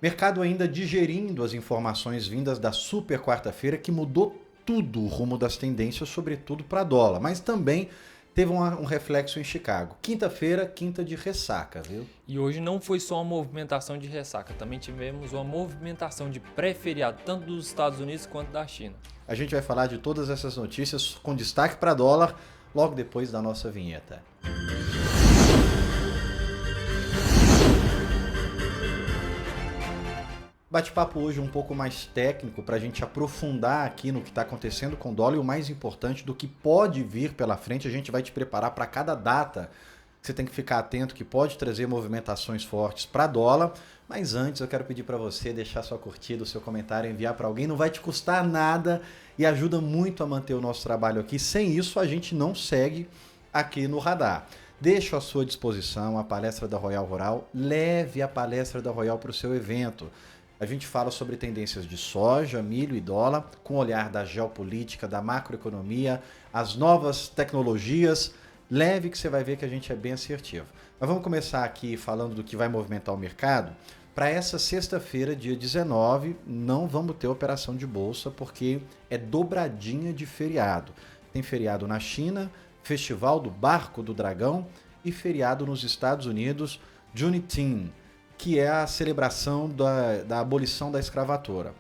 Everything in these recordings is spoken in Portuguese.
Mercado ainda digerindo as informações vindas da super quarta-feira, que mudou tudo o rumo das tendências, sobretudo para dólar, mas também teve um reflexo em Chicago. Quinta-feira, quinta de ressaca, viu? E hoje não foi só uma movimentação de ressaca, também tivemos uma movimentação de pré-feriado, tanto dos Estados Unidos quanto da China. A gente vai falar de todas essas notícias com destaque para dólar logo depois da nossa vinheta. Bate-papo hoje um pouco mais técnico para a gente aprofundar aqui no que está acontecendo com o dólar e o mais importante do que pode vir pela frente. A gente vai te preparar para cada data. Você tem que ficar atento que pode trazer movimentações fortes para dólar. Mas antes eu quero pedir para você deixar sua curtida, o seu comentário, enviar para alguém. Não vai te custar nada e ajuda muito a manter o nosso trabalho aqui. Sem isso a gente não segue aqui no radar. Deixo à sua disposição a palestra da Royal Rural. Leve a palestra da Royal para o seu evento. A gente fala sobre tendências de soja, milho e dólar, com o olhar da geopolítica, da macroeconomia, as novas tecnologias. Leve que você vai ver que a gente é bem assertivo. Mas vamos começar aqui falando do que vai movimentar o mercado. Para essa sexta-feira, dia 19, não vamos ter operação de bolsa, porque é dobradinha de feriado. Tem feriado na China, Festival do Barco do Dragão e feriado nos Estados Unidos, Juneteenth, que é a celebração da abolição da escravatura.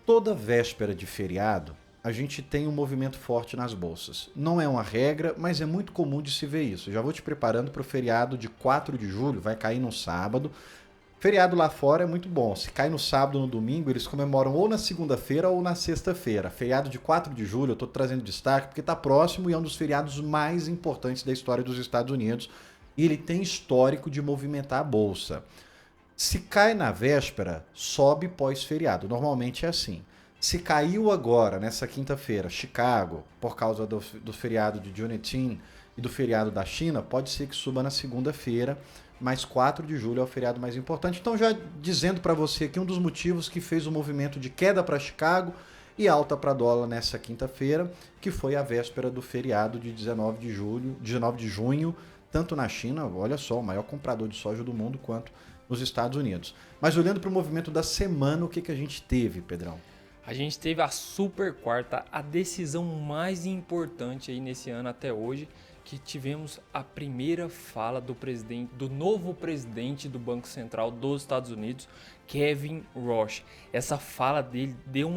Toda véspera de feriado, a gente tem um movimento forte nas bolsas. Não é uma regra, mas é muito comum de se ver isso. Já vou te preparando para o feriado de 4 de julho, vai cair no sábado. Feriado lá fora é muito bom. Se cai no sábado ou no domingo, eles comemoram ou na segunda-feira ou na sexta-feira. Feriado de 4 de julho, eu estou trazendo destaque porque está próximo e é um dos feriados mais importantes da história dos Estados Unidos. E ele tem histórico de movimentar a bolsa. Se cai na véspera, sobe pós-feriado. Normalmente é assim. Se caiu agora, nessa quinta-feira, Chicago, por causa do feriado de Juneteenth e do feriado da China, pode ser que suba na segunda-feira, mas 4 de julho é o feriado mais importante. Então, já dizendo para você aqui um dos motivos que fez o movimento de queda para Chicago e alta para dólar nessa quinta-feira, que foi a véspera do feriado de 19 de junho, tanto na China, olha só, o maior comprador de soja do mundo, quanto nos Estados Unidos. Mas olhando para o movimento da semana, o que a gente teve, Pedrão? A gente teve a super quarta, a decisão mais importante aí nesse ano até hoje, que tivemos a primeira fala do novo presidente do Banco Central dos Estados Unidos, Kevin Roche. Essa fala dele deu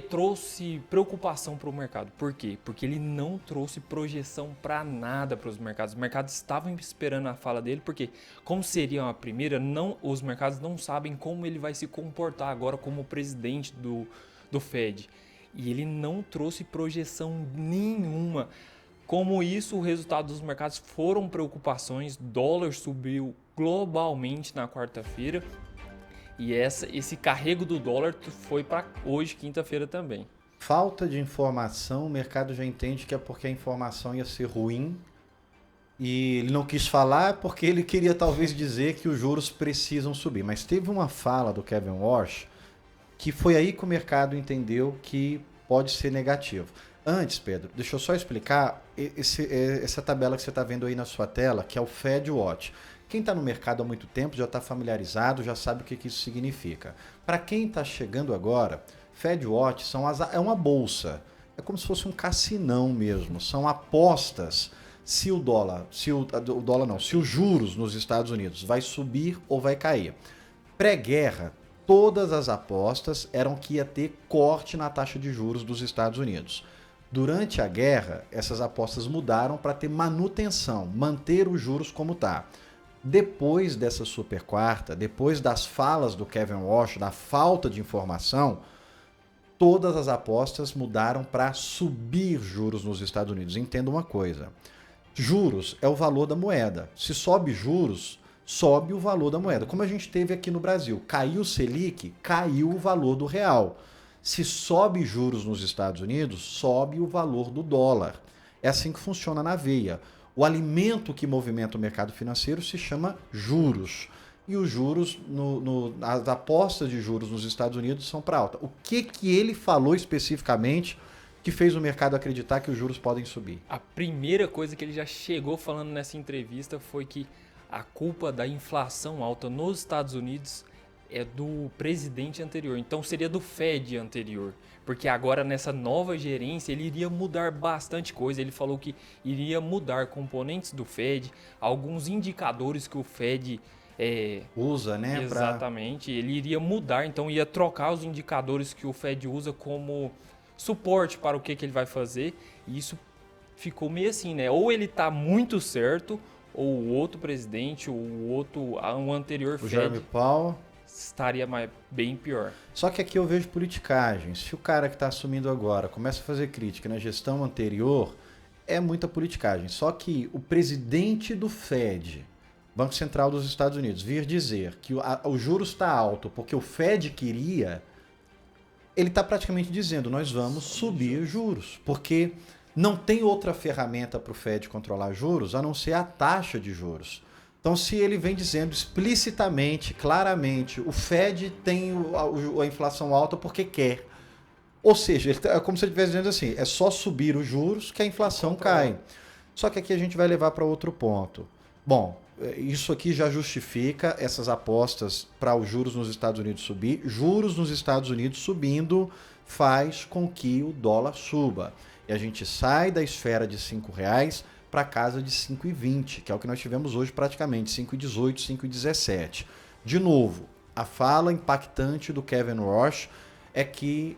trouxe preocupação para o mercado. Por quê? Porque ele não trouxe projeção para nada para os mercados. Os mercados estavam esperando a fala dele, porque como seria a primeira, os mercados não sabem como ele vai se comportar agora como presidente do Fed. E ele não trouxe projeção nenhuma. Como isso, o resultado dos mercados foram preocupações. Dólar subiu globalmente na quarta-feira. E esse carrego do dólar foi para hoje, quinta-feira também. Falta de informação, o mercado já entende que é porque a informação ia ser ruim e ele não quis falar porque ele queria talvez dizer que os juros precisam subir. Mas teve uma fala do Kevin Warsh que foi aí que o mercado entendeu que pode ser negativo. Antes, Pedro, deixa eu só explicar essa tabela que você está vendo aí na sua tela, que é o Fed Watch. Quem está no mercado há muito tempo já está familiarizado, já sabe o que isso significa. Para quem está chegando agora, Fed Watch é uma bolsa. É como se fosse um cassinão mesmo. São apostas se os juros nos Estados Unidos vai subir ou vai cair. Pré-guerra, todas as apostas eram que ia ter corte na taxa de juros dos Estados Unidos. Durante a guerra, essas apostas mudaram para ter manutenção, manter os juros como está. Depois dessa super quarta, depois das falas do Kevin Warsh, da falta de informação, todas as apostas mudaram para subir juros nos Estados Unidos. Entenda uma coisa, juros é o valor da moeda. Se sobe juros, sobe o valor da moeda. Como a gente teve aqui no Brasil, caiu o Selic, caiu o valor do real. Se sobe juros nos Estados Unidos, sobe o valor do dólar. É assim que funciona na veia. O alimento que movimenta o mercado financeiro se chama juros. E os juros, as apostas de juros nos Estados Unidos são para alta. O que ele falou especificamente que fez o mercado acreditar que os juros podem subir? A primeira coisa que ele já chegou falando nessa entrevista foi que a culpa da inflação alta nos Estados Unidos é do presidente anterior, então seria do Fed anterior. Porque agora nessa nova gerência ele iria mudar bastante coisa. Ele falou que iria mudar componentes do Fed, alguns indicadores que o Fed usa, né? Exatamente. Ele iria mudar, então ia trocar os indicadores que o Fed usa como suporte para o que ele vai fazer. E isso ficou meio assim, né? Ou ele está muito certo, ou o outro presidente, ou um anterior O Fed Jeremy Powell estaria bem pior. Só que aqui eu vejo politicagem. Se o cara que está assumindo agora começa a fazer crítica na gestão anterior, é muita politicagem. Só que o presidente do Fed, Banco Central dos Estados Unidos, vir dizer que o juros está alto porque o Fed queria, ele está praticamente dizendo, nós vamos subir os juros. Porque não tem outra ferramenta para o Fed controlar juros a não ser a taxa de juros. Então, se ele vem dizendo explicitamente, claramente, o Fed tem a inflação alta porque quer. Ou seja, é como se ele estivesse dizendo assim, é só subir os juros que a inflação cai. Só que aqui a gente vai levar para outro ponto. Bom, isso aqui já justifica essas apostas para os juros nos Estados Unidos subir. Juros nos Estados Unidos subindo faz com que o dólar suba. E a gente sai da esfera de R$5 para casa de 5,20, que é o que nós tivemos hoje praticamente, 5,18, 5,17. De novo, a fala impactante do Kevin Roche é que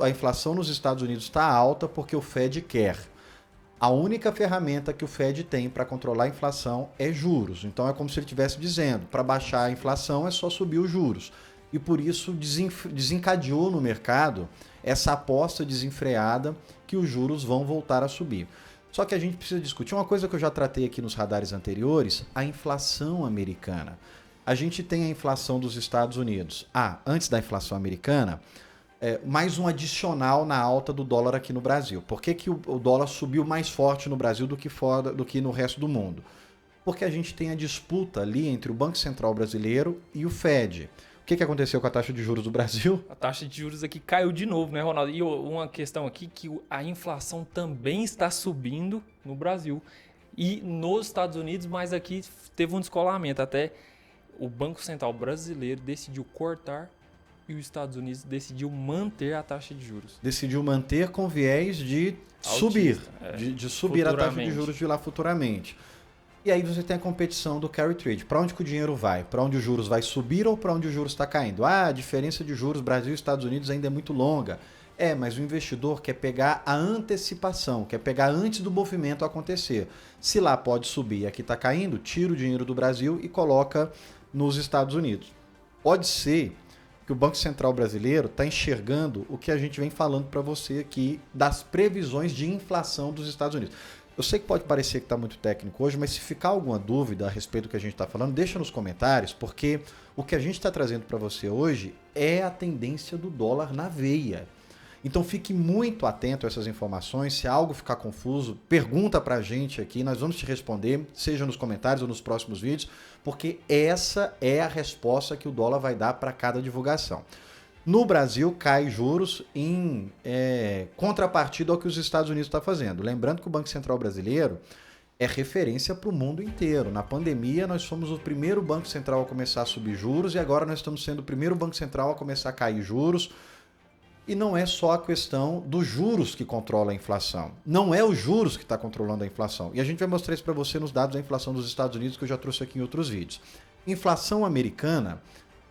a inflação nos Estados Unidos está alta porque o Fed quer. A única ferramenta que o Fed tem para controlar a inflação é juros. Então é como se ele estivesse dizendo, para baixar a inflação é só subir os juros. E por isso desencadeou no mercado essa aposta desenfreada que os juros vão voltar a subir. Só que a gente precisa discutir uma coisa que eu já tratei aqui nos radares anteriores, a inflação americana. A gente tem a inflação dos Estados Unidos. Antes da inflação americana, mais um adicional na alta do dólar aqui no Brasil. Por que o dólar subiu mais forte no Brasil do que no resto do mundo? Porque a gente tem a disputa ali entre o Banco Central brasileiro e o Fed. O que aconteceu com a taxa de juros do Brasil? A taxa de juros aqui caiu de novo, né, Ronaldo? E uma questão aqui que a inflação também está subindo no Brasil e nos Estados Unidos, mas aqui teve um descolamento. Até o Banco Central brasileiro decidiu cortar e os Estados Unidos decidiu manter a taxa de juros. Decidiu manter com viés de subir, de subir a taxa de juros de lá futuramente. E aí você tem a competição do carry trade. Para onde que o dinheiro vai? Para onde os juros vai subir ou para onde o juros está caindo? A diferença de juros Brasil e Estados Unidos ainda é muito longa. Mas o investidor quer pegar a antecipação, quer pegar antes do movimento acontecer. Se lá pode subir e aqui está caindo, tira o dinheiro do Brasil e coloca nos Estados Unidos. Pode ser que o Banco Central brasileiro está enxergando o que a gente vem falando para você aqui das previsões de inflação dos Estados Unidos. Eu sei que pode parecer que está muito técnico hoje, mas se ficar alguma dúvida a respeito do que a gente está falando, deixa nos comentários, porque o que a gente está trazendo para você hoje é a tendência do dólar na veia. Então fique muito atento a essas informações. Se algo ficar confuso, pergunta para a gente aqui, nós vamos te responder, seja nos comentários ou nos próximos vídeos, porque essa é a resposta que o dólar vai dar para cada divulgação. No Brasil, cai juros em contrapartida ao que os Estados Unidos estão fazendo. Lembrando que o Banco Central brasileiro é referência para o mundo inteiro. Na pandemia, nós fomos o primeiro Banco Central a começar a subir juros e agora nós estamos sendo o primeiro Banco Central a começar a cair juros. E não é só a questão dos juros que controla a inflação. Não é os juros que está controlando a inflação. E a gente vai mostrar isso para você nos dados da inflação dos Estados Unidos, que eu já trouxe aqui em outros vídeos. Inflação americana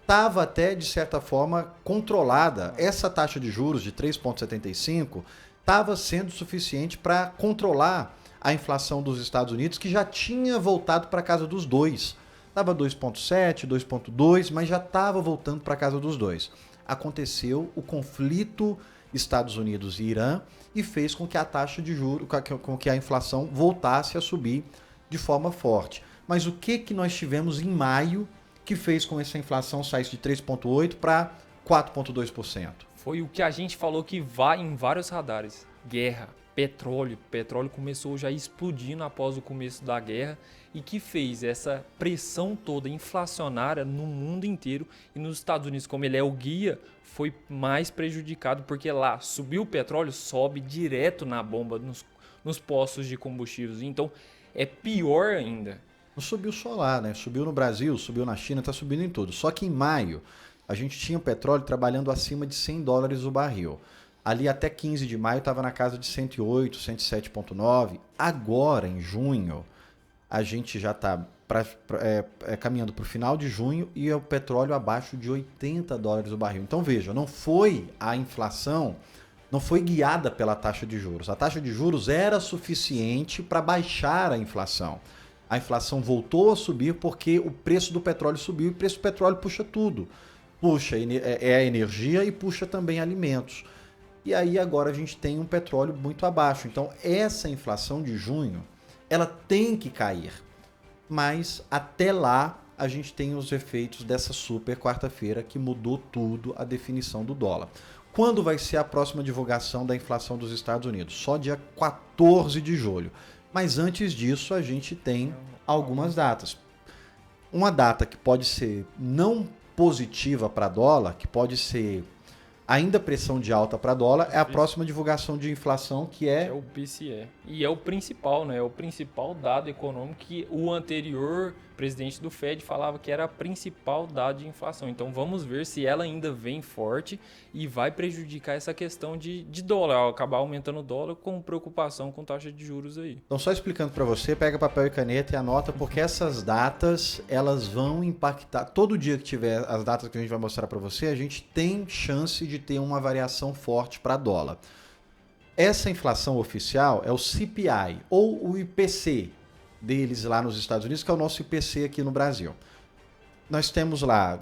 estava até, de certa forma, controlada. Essa taxa de juros de 3,75 estava sendo suficiente para controlar a inflação dos Estados Unidos, que já tinha voltado para a casa dos 2. Estava 2,7, 2,2, mas já estava voltando para a casa dos 2. Aconteceu o conflito Estados Unidos e Irã e fez com que a taxa de juros, com que a inflação voltasse a subir de forma forte. Mas o que nós tivemos em maio que fez com que essa inflação saísse de 3,8% para 4,2%? Foi o que a gente falou que vai em vários radares. Guerra, petróleo. Petróleo começou já explodindo após o começo da guerra e que fez essa pressão toda inflacionária no mundo inteiro. E nos Estados Unidos, como ele é o guia, foi mais prejudicado porque lá subiu o petróleo, sobe direto na bomba, nos postos de combustíveis. Então é pior ainda. Não subiu só lá, né? Subiu no Brasil, subiu na China, está subindo em tudo. Só que em maio, a gente tinha o petróleo trabalhando acima de $100 o barril. Ali até 15 de maio estava na casa de 108, 107,9. Agora, em junho, a gente já está caminhando para o final de junho e o petróleo abaixo de $80 o barril. Então veja, não foi a inflação, não foi guiada pela taxa de juros. A taxa de juros era suficiente para baixar a inflação. A inflação voltou a subir porque o preço do petróleo subiu e o preço do petróleo puxa tudo. Puxa a energia e puxa também alimentos. E aí agora a gente tem um petróleo muito abaixo. Então essa inflação de junho, ela tem que cair. Mas até lá a gente tem os efeitos dessa super quarta-feira que mudou tudo a definição do dólar. Quando vai ser a próxima divulgação da inflação dos Estados Unidos? Só dia 14 de julho. Mas antes disso a gente tem algumas datas. Uma data que pode ser não positiva para dólar, que pode ser ainda pressão de alta para dólar, é a próxima divulgação de inflação, que é o PCE. E é o principal, né? É o principal dado econômico que o anterior presidente do Fed falava que era a principal dado de inflação. Então vamos ver se ela ainda vem forte e vai prejudicar essa questão de dólar, acabar aumentando o dólar com preocupação com taxa de juros aí. Então só explicando para você, pega papel e caneta e anota, porque essas datas, elas vão impactar. Todo dia que tiver as datas que a gente vai mostrar para você, a gente tem chance de ter uma variação forte para dólar. Essa inflação oficial é o CPI ou o IPC deles lá nos Estados Unidos, que é o nosso IPC aqui no Brasil. Nós temos lá,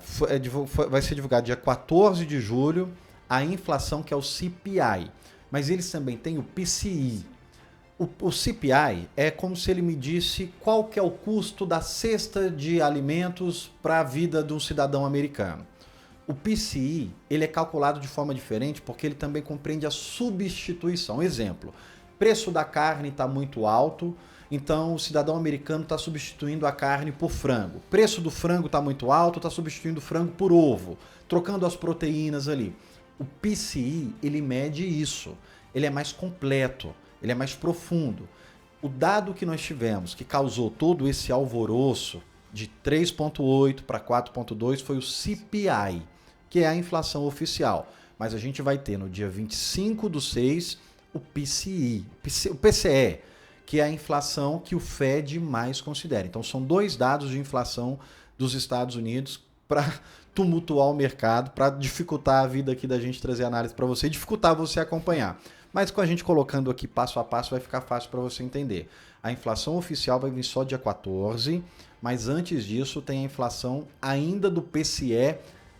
vai ser divulgado dia 14 de julho, a inflação que é o CPI, mas eles também têm o PCI. O CPI é como se ele medisse qual que é o custo da cesta de alimentos para a vida de um cidadão americano. O PCI, ele é calculado de forma diferente porque ele também compreende a substituição. Exemplo, preço da carne está muito alto, então o cidadão americano está substituindo a carne por frango. Preço do frango está muito alto, está substituindo o frango por ovo, trocando as proteínas ali. O PCI, ele mede isso, ele é mais completo, ele é mais profundo. O dado que nós tivemos, que causou todo esse alvoroço de 3,8 para 4,2 foi o CPI, que é a inflação oficial. Mas a gente vai ter no dia 25/6 o PCI, o PCE, que é a inflação que o Fed mais considera. Então são dois dados de inflação dos Estados Unidos para tumultuar o mercado, para dificultar a vida aqui da gente trazer análise para você e dificultar você acompanhar. Mas com a gente colocando aqui passo a passo vai ficar fácil para você entender. A inflação oficial vai vir só dia 14, mas antes disso tem a inflação ainda do PCE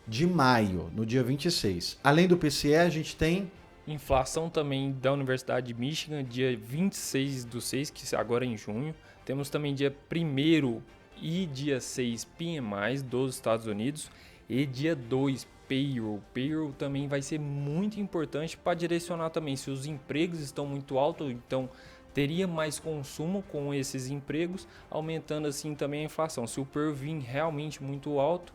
de maio, no dia 26. Além do PCE, a gente tem inflação também da Universidade de Michigan, dia 26/6, que agora é em junho. Temos também dia 1º e dia 6 PMIs dos Estados Unidos e dia 2 Payroll. Payroll também vai ser muito importante para direcionar também se os empregos estão muito altos, então teria mais consumo com esses empregos, aumentando assim também a inflação. Se o PER vir realmente muito alto,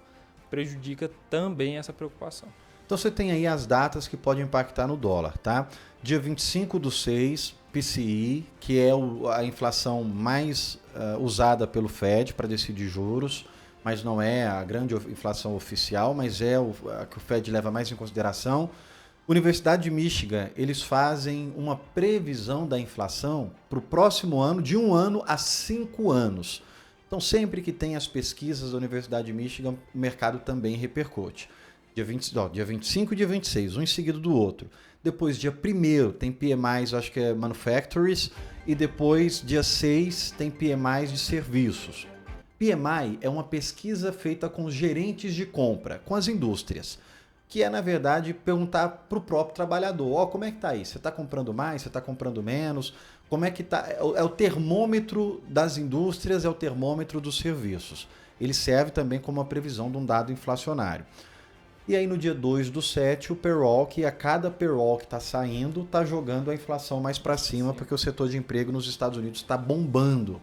prejudica também essa preocupação. Então você tem aí as datas que podem impactar no dólar, tá? Dia 25/6, PCI, que é a inflação mais usada pelo Fed para decidir juros, mas não é a grande inflação oficial, mas é a que o Fed leva mais em consideração. Universidade de Michigan, eles fazem uma previsão da inflação para o próximo ano, de 1 ano a 5 anos. Então sempre que tem as pesquisas da Universidade de Michigan, o mercado também repercute. Dia 25 e dia 26, um em seguida do outro. Depois, dia 1º, tem PMIs, acho que é Manufacturers, e depois, dia 6, tem PMIs de serviços. PMI é uma pesquisa feita com os gerentes de compra, com as indústrias, que é, na verdade, perguntar para o próprio trabalhador, como é que está aí? Você está comprando mais? Você está comprando menos? Como é que está? É o termômetro das indústrias, é o termômetro dos serviços. Ele serve também como uma previsão de um dado inflacionário. E aí no dia 2/7, o payroll, que a cada payroll que está saindo, está jogando a inflação mais para cima, porque o setor de emprego nos Estados Unidos está bombando.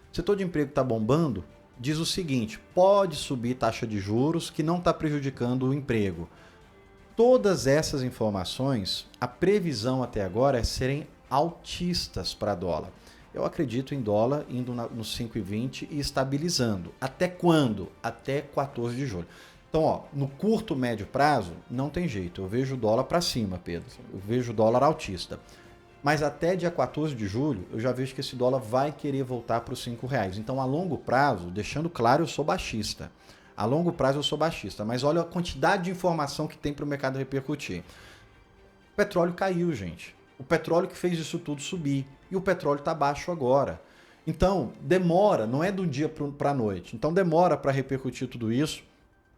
O setor de emprego está bombando, diz o seguinte, pode subir taxa de juros que não está prejudicando o emprego. Todas essas informações, a previsão até agora é serem altistas para dólar. Eu acredito em dólar indo no 5,20 e estabilizando. Até quando? Até 14 de julho. Então, ó, no curto, médio prazo, não tem jeito. Eu vejo o dólar para cima, Pedro. Eu vejo o dólar altista. Mas até dia 14 de julho, eu já vejo que esse dólar vai querer voltar para os R$ 5. Então, a longo prazo, deixando claro, eu sou baixista. A longo prazo eu sou baixista. Mas olha a quantidade de informação que tem para o mercado repercutir. O petróleo caiu, gente. O petróleo que fez isso tudo subir. E o petróleo está baixo agora. Então, demora, não é do dia para a noite. Então, demora para repercutir tudo isso.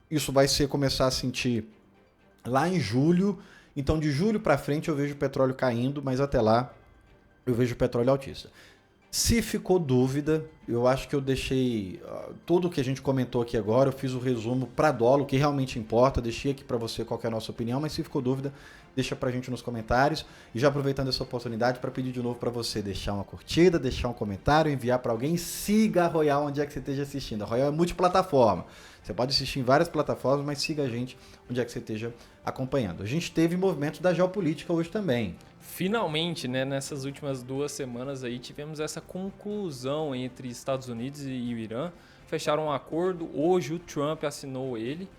Isso vai começar a sentir lá em julho. Então, de julho para frente, eu vejo o petróleo caindo, mas até lá, eu vejo o petróleo altista. Se ficou dúvida, eu acho que eu deixei tudo o que a gente comentou aqui agora, eu fiz o resumo para dólar, o que realmente importa, deixei aqui para você qual que é a nossa opinião, mas se ficou dúvida, deixa pra gente nos comentários. E já aproveitando essa oportunidade para pedir de novo para você deixar uma curtida, deixar um comentário, enviar para alguém, siga a Royal onde é que você esteja assistindo. A Royal é multiplataforma. Você pode assistir em várias plataformas, mas siga a gente onde é que você esteja acompanhando. A gente teve movimentos da geopolítica hoje também. Finalmente, né, nessas últimas 2 semanas aí, tivemos essa conclusão entre Estados Unidos e o Irã. Fecharam um acordo, hoje o Trump assinou ele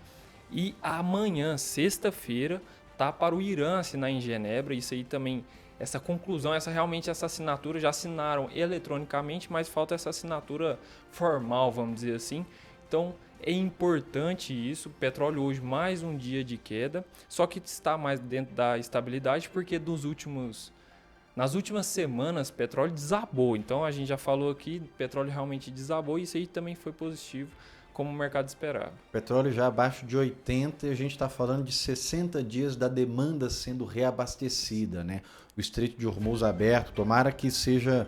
e amanhã, sexta-feira, tá para o Irã assinar em Genebra. Isso aí também, essa conclusão, realmente essa assinatura já assinaram eletronicamente, mas falta essa assinatura formal, vamos dizer assim. Então, é importante isso. O petróleo hoje mais um dia de queda, só que está mais dentro da estabilidade porque nas últimas semanas o petróleo desabou. Então a gente já falou aqui, o petróleo realmente desabou e isso aí também foi positivo, como o mercado esperava. Petróleo já abaixo de 80 e a gente está falando de 60 dias da demanda sendo reabastecida, né? O Estreito de Hormuz aberto, tomara que seja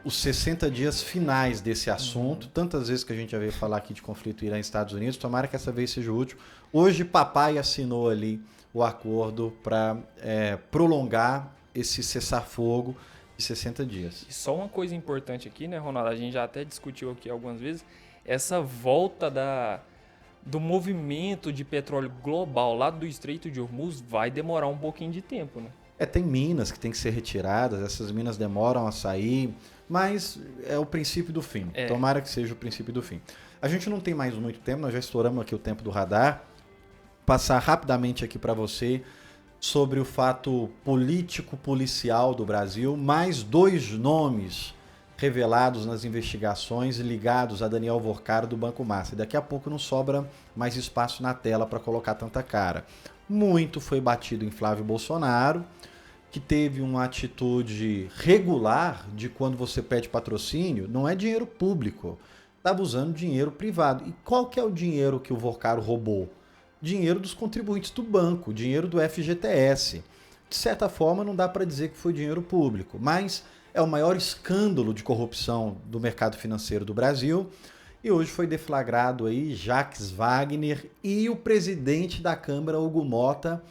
os 60 dias finais desse assunto. Tantas vezes que a gente já veio falar aqui de conflito Irã e Estados Unidos, tomara que essa vez seja o último. Hoje, papai assinou ali o acordo para prolongar esse cessar-fogo de 60 dias. E só uma coisa importante aqui, né, Ronaldo? A gente já até discutiu aqui algumas vezes, essa volta do movimento de petróleo global lá do Estreito de Hormuz vai demorar um pouquinho de tempo, né? Tem minas que tem que ser retiradas, essas minas demoram a sair, mas é o princípio do fim. Tomara que seja o princípio do fim. A gente não tem mais muito tempo, nós já estouramos aqui o tempo do radar. Passar rapidamente aqui para você sobre o fato político-policial do Brasil, mais 2 nomes revelados nas investigações ligados a Daniel Vorcaro do Banco Master. Daqui a pouco não sobra mais espaço na tela para colocar tanta cara. Muito foi batido em Flávio Bolsonaro, que teve uma atitude regular de quando você pede patrocínio, não é dinheiro público, estava usando dinheiro privado. E qual que é o dinheiro que o Vorcaro roubou? Dinheiro dos contribuintes do banco, dinheiro do FGTS. De certa forma, não dá para dizer que foi dinheiro público, mas é o maior escândalo de corrupção do mercado financeiro do Brasil. E hoje foi deflagrado aí Jacques Wagner e o presidente da Câmara, Hugo Mota,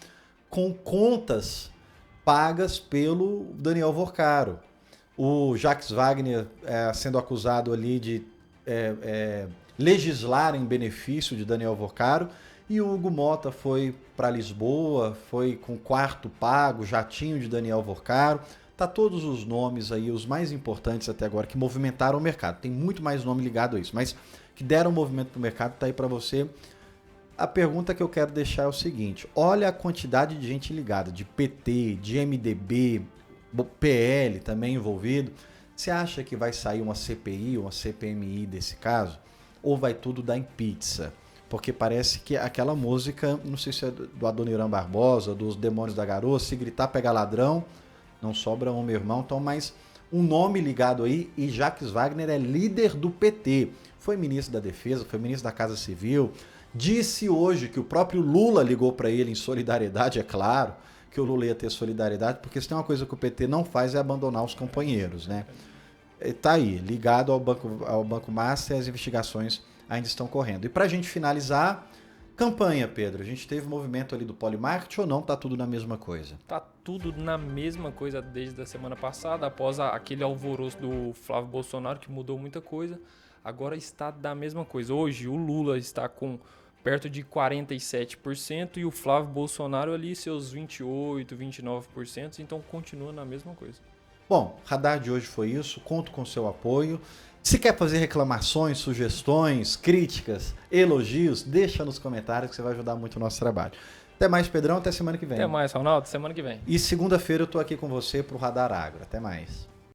com contas pagas pelo Daniel Vorcaro. O Jacques Wagner sendo acusado ali de legislar em benefício de Daniel Vorcaro, e o Hugo Mota foi para Lisboa, foi com quarto pago, jatinho de Daniel Vorcaro. Tá todos os nomes aí, os mais importantes até agora, que movimentaram o mercado. Tem muito mais nome ligado a isso, mas que deram movimento para o mercado, tá aí para você. A pergunta que eu quero deixar é o seguinte: olha a quantidade de gente ligada, de PT, de MDB, PL também envolvido. Você acha que vai sair uma CPI, uma CPMI desse caso? Ou vai tudo dar em pizza? Porque parece que aquela música, não sei se é do Adoniran Barbosa, dos Demônios da Garoa, se gritar pega ladrão, não sobra um, meu irmão. Então, mais um nome ligado aí, e Jacques Wagner é líder do PT. Foi ministro da Defesa, foi ministro da Casa Civil. Disse hoje que o próprio Lula ligou para ele em solidariedade, é claro que o Lula ia ter solidariedade, porque se tem uma coisa que o PT não faz é abandonar os companheiros, né? Tá aí, ligado ao Banco Master, as investigações ainda estão correndo. E para a gente finalizar, campanha, Pedro, a gente teve movimento ali do Polymarket ou não? Tá tudo na mesma coisa? Tá tudo na mesma coisa desde a semana passada, após aquele alvoroço do Flávio Bolsonaro, que mudou muita coisa. Agora está da mesma coisa. Hoje o Lula está com perto de 47% e o Flávio Bolsonaro ali seus 28%, 29%, então continua na mesma coisa. Bom, Radar de hoje foi isso. Conto com o seu apoio. Se quer fazer reclamações, sugestões, críticas, elogios, deixa nos comentários que você vai ajudar muito o nosso trabalho. Até mais, Pedrão. Até semana que vem. Até mais, Ronaldo. Semana que vem. E segunda-feira eu tô aqui com você pro Radar Agro. Até mais.